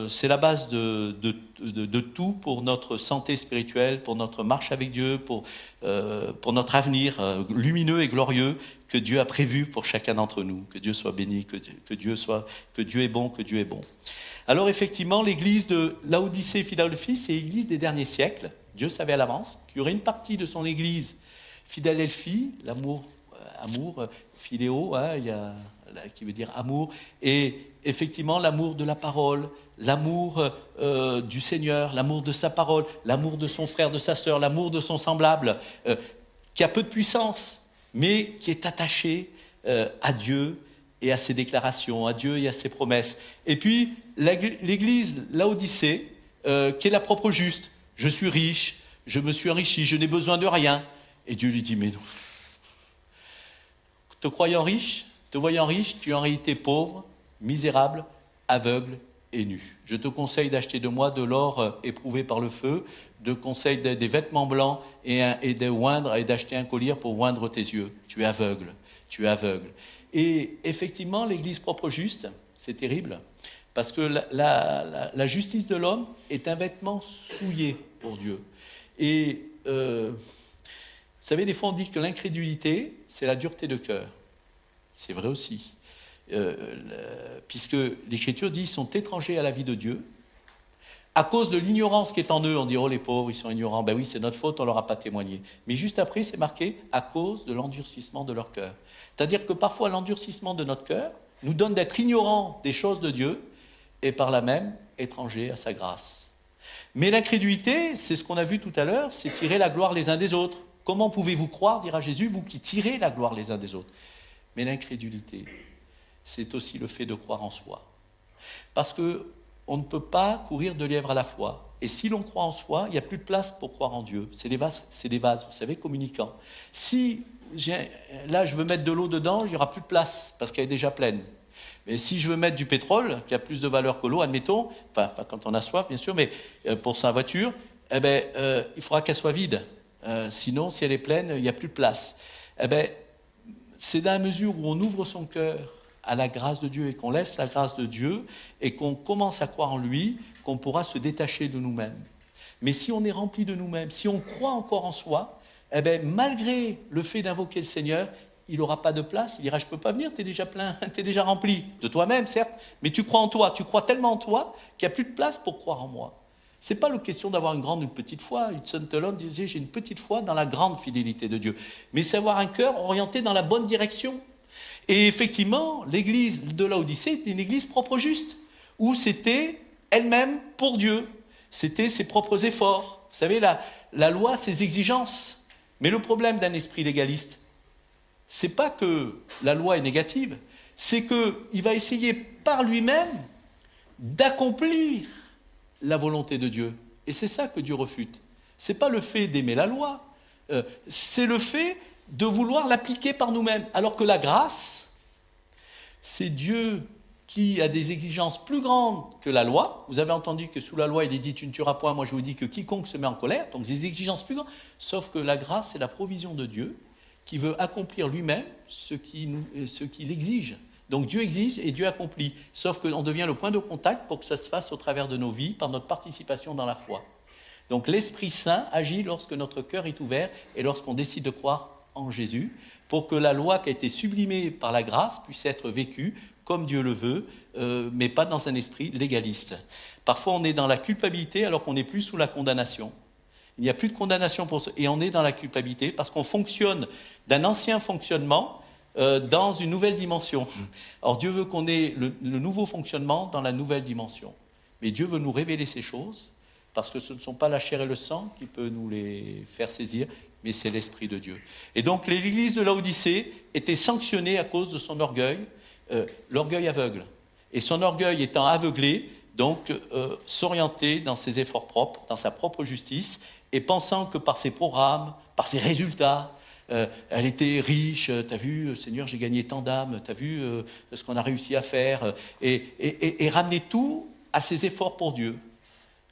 c'est la base de tout pour notre santé spirituelle, pour notre marche avec Dieu, pour notre avenir lumineux et glorieux que Dieu a prévu pour chacun d'entre nous. Que Dieu soit béni, que Dieu est bon, que Dieu est bon. Alors effectivement, l'église de Laodicée et Philadelphie, c'est l'église des derniers siècles. Dieu savait à l'avance qu'il y aurait une partie de son église Philadelphie, l'amour, philéo, hein, qui veut dire amour, et effectivement l'amour de la parole, l'amour du Seigneur, l'amour de sa parole, l'amour de son frère, de sa sœur, l'amour de son semblable, qui a peu de puissance, mais qui est attaché à Dieu et à ses déclarations, à Dieu et à ses promesses. Et puis l'église Laodicée, qui est la propre juste, je suis riche, je me suis enrichi, je n'ai besoin de rien. Et Dieu lui dit, mais non. Te voyant riche, tu es en réalité pauvre, misérable, aveugle et nu. Je te conseille d'acheter de moi de l'or éprouvé par le feu, de conseille des vêtements blancs et de oindre et d'acheter un collier pour oindre tes yeux. Tu es aveugle. Et effectivement, l'Église propre juste, c'est terrible, parce que la justice de l'homme est un vêtement souillé pour Dieu. Et vous savez, des fois on dit que l'incrédulité, c'est la dureté de cœur. C'est vrai aussi. Puisque l'Écriture dit qu'ils sont étrangers à la vie de Dieu. À cause de l'ignorance qui est en eux, on dit « Oh, les pauvres, ils sont ignorants. » Ben oui, c'est notre faute, on ne leur a pas témoigné. Mais juste après, c'est marqué « à cause de l'endurcissement de leur cœur ». C'est-à-dire que parfois, l'endurcissement de notre cœur nous donne d'être ignorants des choses de Dieu et par là même étrangers à sa grâce. Mais l'incrédulité, c'est ce qu'on a vu tout à l'heure, c'est tirer la gloire les uns des autres. Comment pouvez-vous croire, dira Jésus, vous qui tirez la gloire les uns des autres? Mais l'incrédulité, c'est aussi le fait de croire en soi. Parce qu'on ne peut pas courir de lièvre à la fois. Et si l'on croit en soi, il n'y a plus de place pour croire en Dieu. C'est des vases, vous savez, communicants. Si là, je veux mettre de l'eau dedans, il n'y aura plus de place, parce qu'elle est déjà pleine. Mais si je veux mettre du pétrole, qui a plus de valeur que l'eau, admettons, enfin, pas quand on a soif, bien sûr, mais pour sa voiture, il faudra qu'elle soit vide. Sinon, si elle est pleine, il n'y a plus de place. C'est dans la mesure où on ouvre son cœur à la grâce de Dieu et qu'on laisse la grâce de Dieu et qu'on commence à croire en lui, qu'on pourra se détacher de nous-mêmes. Mais si on est rempli de nous-mêmes, si on croit encore en soi, malgré le fait d'invoquer le Seigneur, il n'aura pas de place, il dira « je ne peux pas venir, tu es déjà plein, tu es déjà rempli de toi-même, certes, mais tu crois en toi, tu crois tellement en toi qu'il n'y a plus de place pour croire en moi. » Ce n'est pas la question d'avoir une grande ou une petite foi. Hudson Taylor disait « j'ai une petite foi dans la grande fidélité de Dieu ». Mais c'est avoir un cœur orienté dans la bonne direction. Et effectivement, l'église de Laodicée était une église propre juste, où c'était elle-même pour Dieu. C'était ses propres efforts. Vous savez, la loi, ses exigences. Mais le problème d'un esprit légaliste, c'est pas que la loi est négative, c'est qu'il va essayer par lui-même d'accomplir la volonté de Dieu. Et c'est ça que Dieu refute. Ce n'est pas le fait d'aimer la loi, c'est le fait de vouloir l'appliquer par nous-mêmes. Alors que la grâce, c'est Dieu qui a des exigences plus grandes que la loi. Vous avez entendu que sous la loi, il est dit « tu ne tueras point » moi je vous dis que quiconque se met en colère, donc des exigences plus grandes. Sauf que la grâce, c'est la provision de Dieu qui veut accomplir lui-même ce qu'il exige. Donc Dieu exige et Dieu accomplit. Sauf qu'on devient le point de contact pour que ça se fasse au travers de nos vies, par notre participation dans la foi. Donc l'Esprit Saint agit lorsque notre cœur est ouvert et lorsqu'on décide de croire en Jésus, pour que la loi qui a été sublimée par la grâce puisse être vécue comme Dieu le veut, mais pas dans un esprit légaliste. Parfois on est dans la culpabilité alors qu'on n'est plus sous la condamnation. Il n'y a plus de condamnation pour ça, et on est dans la culpabilité parce qu'on fonctionne d'un ancien fonctionnement dans une nouvelle dimension. Alors Dieu veut qu'on ait le nouveau fonctionnement dans la nouvelle dimension. Mais Dieu veut nous révéler ces choses, parce que ce ne sont pas la chair et le sang qui peut nous les faire saisir, mais c'est l'Esprit de Dieu. Et donc l'église de Laodicée était sanctionnée à cause de son orgueil, l'orgueil aveugle. Et son orgueil étant aveuglé, donc s'orienter dans ses efforts propres, dans sa propre justice, et pensant que par ses programmes, par ses résultats, elle était riche, t'as vu, Seigneur, j'ai gagné tant d'âmes, t'as vu ce qu'on a réussi à faire, et ramener tout à ses efforts pour Dieu.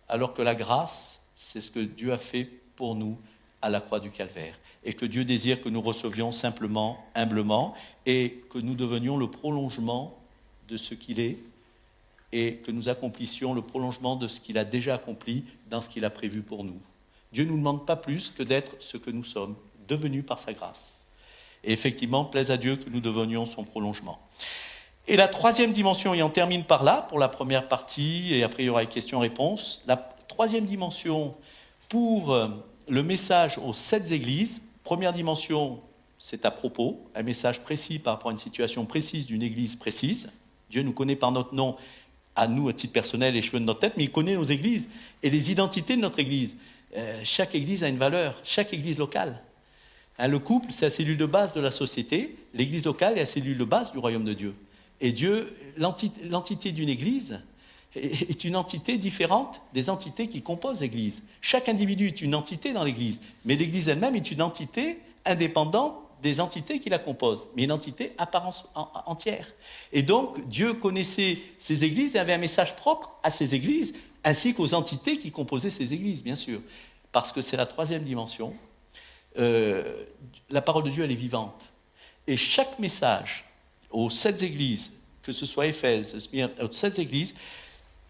Alors que la grâce, c'est ce que Dieu a fait pour nous à la croix du Calvaire. Et que Dieu désire que nous recevions simplement, humblement, et que nous devenions le prolongement de ce qu'il est, et que nous accomplissions le prolongement de ce qu'il a déjà accompli dans ce qu'il a prévu pour nous. Dieu ne nous demande pas plus que d'être ce que nous sommes, devenus par sa grâce. Et effectivement, plaise à Dieu que nous devenions son prolongement. Et la troisième dimension, et on termine par là, pour la première partie, et après il y aura les questions-réponses. La troisième dimension, pour le message aux 7 églises, première dimension, c'est à propos, un message précis par rapport à une situation précise d'une église précise. Dieu nous connaît par notre nom, à nous, à titre personnel, les cheveux de notre tête, mais il connaît nos églises et les identités de notre église. Chaque église a une valeur, chaque église locale. Le couple, c'est la cellule de base de la société, l'église locale est la cellule de base du royaume de Dieu. Et Dieu, l'entité d'une église est une entité différente des entités qui composent l'église. Chaque individu est une entité dans l'église, mais l'église elle-même est une entité indépendante des entités qui la composent, mais une entité à part entière. Et donc, Dieu connaissait ces églises et avait un message propre à ces églises, ainsi qu'aux entités qui composaient ces églises, bien sûr. Parce que c'est la troisième dimension. La parole de Dieu, elle est vivante. Et chaque message aux 7 églises, que ce soit Éphèse, Smyrne, aux 7 églises,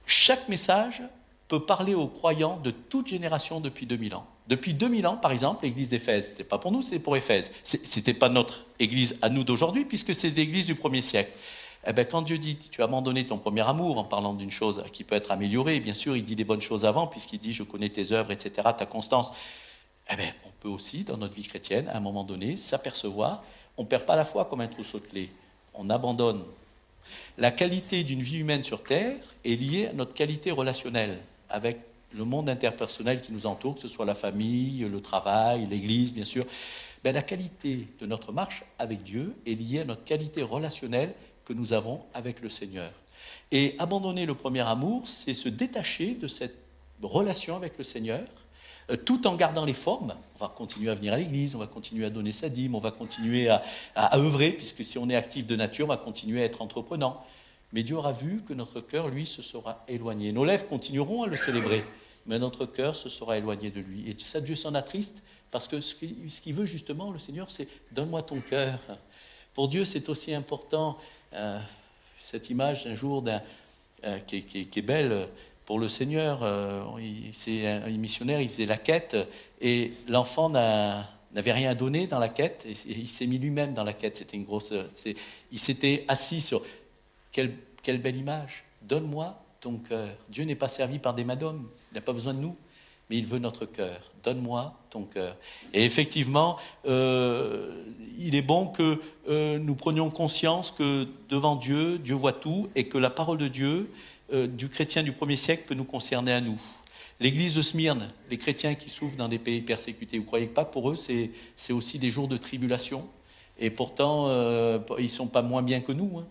chaque message peut parler aux croyants de toute génération depuis 2000 ans. Depuis 2000 ans, par exemple, l'église d'Éphèse, ce n'était pas pour nous, c'était pour Éphèse. Ce n'était pas notre église à nous d'aujourd'hui, puisque c'est l'église du 1er siècle. Eh bien, quand Dieu dit « tu as abandonné ton premier amour », en parlant d'une chose qui peut être améliorée, bien sûr, il dit des bonnes choses avant, puisqu'il dit « je connais tes œuvres, etc., ta constance ». Eh bien, on peut aussi, dans notre vie chrétienne, à un moment donné, s'apercevoir, on ne perd pas la foi comme un trousseau de clés, on abandonne. La qualité d'une vie humaine sur Terre est liée à notre qualité relationnelle avec le monde interpersonnel qui nous entoure, que ce soit la famille, le travail, l'église, bien sûr. Ben, la qualité de notre marche avec Dieu est liée à notre qualité relationnelle que nous avons avec le Seigneur. Et abandonner le premier amour, c'est se détacher de cette relation avec le Seigneur, tout en gardant les formes. On va continuer à venir à l'église, on va continuer à donner sa dîme, on va continuer à œuvrer, puisque si on est actif de nature, on va continuer à être entreprenant. Mais Dieu aura vu que notre cœur, lui, se sera éloigné. Nos lèvres continueront à le célébrer, mais notre cœur se sera éloigné de lui. Et ça, Dieu s'en attriste, parce que ce qu'il veut justement, le Seigneur, c'est « donne-moi ton cœur ». Pour Dieu, c'est aussi important, cette image d'un jour qui est belle pour le Seigneur. C'est un missionnaire, il faisait la quête, et l'enfant n'avait rien donné dans la quête, et il s'est mis lui-même dans la quête. C'était une grosse... Il s'était assis sur... Quelle belle image. Donne-moi ton cœur. Dieu n'est pas servi par des mains d'hommes. Il n'a pas besoin de nous, mais il veut notre cœur. Donne-moi ton cœur. Et effectivement, il est bon que nous prenions conscience que devant Dieu, Dieu voit tout, et que la parole de Dieu, du chrétien du 1er siècle, peut nous concerner à nous. L'église de Smyrne, les chrétiens qui souffrent dans des pays persécutés, vous ne croyez pas, pour eux, c'est aussi des jours de tribulation. Et pourtant, ils ne sont pas moins bien que nous, hein.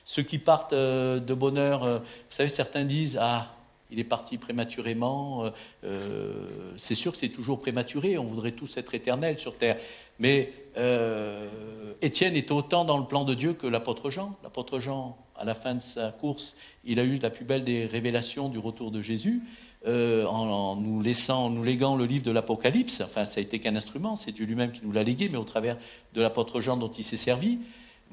Ceux qui partent de bonne heure, vous savez, certains disent « Ah, il est parti prématurément ». C'est sûr que c'est toujours prématuré, on voudrait tous être éternels sur terre. Mais Étienne était autant dans le plan de Dieu que l'apôtre Jean. L'apôtre Jean, à la fin de sa course, il a eu la plus belle des révélations du retour de Jésus, en nous léguant le livre de l'Apocalypse. Enfin, ça a été qu'un instrument, c'est Dieu lui-même qui nous l'a légué, mais au travers de l'apôtre Jean dont il s'est servi.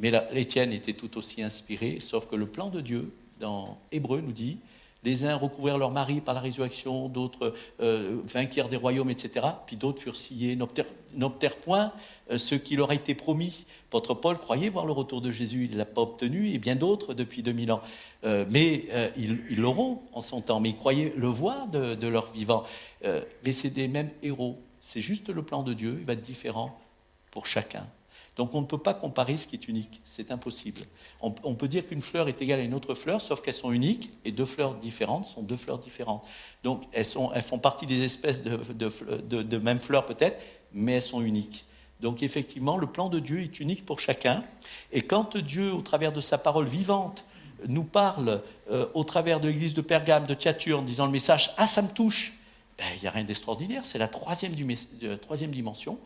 Mais l'Étienne était tout aussi inspiré, sauf que le plan de Dieu, dans Hébreu, nous dit « Les uns recouvrèrent leur mari par la résurrection, d'autres vainquirent des royaumes, etc. Puis d'autres furent sciés, n'obtinrent point ce qui leur a été promis. » Apôtre Paul croyait voir le retour de Jésus, il ne l'a pas obtenu, et bien d'autres depuis 2000 ans. Mais ils l'auront en son temps, mais ils croyaient le voir de leur vivant. Mais c'est des mêmes héros. C'est juste le plan de Dieu, il va être différent pour chacun. Donc on ne peut pas comparer ce qui est unique, c'est impossible. On peut dire qu'une fleur est égale à une autre fleur, sauf qu'elles sont uniques, et 2 fleurs différentes sont 2 fleurs différentes. Donc elles font partie des espèces de mêmes fleurs peut-être, mais elles sont uniques. Donc effectivement, le plan de Dieu est unique pour chacun, et quand Dieu, au travers de sa parole vivante, nous parle au travers de l'église de Pergame, de Thyatire, en disant le message « Ah, ça me touche !» Il n'y a rien d'extraordinaire, c'est la troisième dimension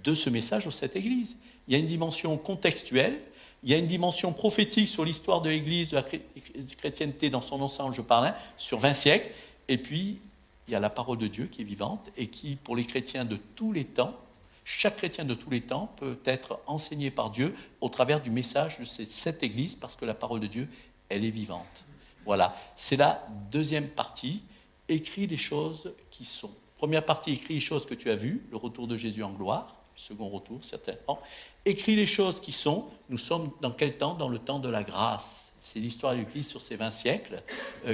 de ce message aux 7 églises. Il y a une dimension contextuelle, il y a une dimension prophétique sur l'histoire de l'Église, de la chrétienté dans son ensemble, je parle, sur 20 siècles, et puis il y a la parole de Dieu qui est vivante et qui, pour les chrétiens de tous les temps, chaque chrétien de tous les temps peut être enseigné par Dieu au travers du message de cette Église, parce que la parole de Dieu, elle est vivante. Voilà, c'est la deuxième partie. Écris les choses qui sont. Première partie, écris les choses que tu as vues, le retour de Jésus en gloire, second retour certainement. Écris les choses qui sont. Nous sommes dans quel temps? Dans le temps de la grâce. C'est l'histoire de l'Église sur ces 20 siècles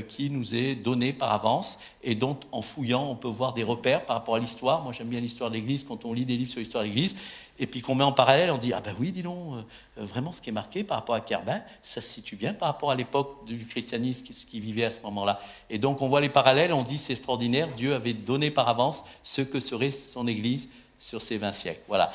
qui nous est donnée par avance et dont, en fouillant, on peut voir des repères par rapport à l'histoire. Moi, j'aime bien l'histoire de l'Église quand on lit des livres sur l'histoire de l'Église et puis qu'on met en parallèle, on dit « Ah ben oui, dis donc, vraiment ce qui est marqué par rapport à Kerbin, ça se situe bien par rapport à l'époque du christianisme qui vivait à ce moment-là. » Et donc, on voit les parallèles, on dit « C'est extraordinaire, Dieu avait donné par avance ce que serait son Église sur ces 20 siècles. » Voilà.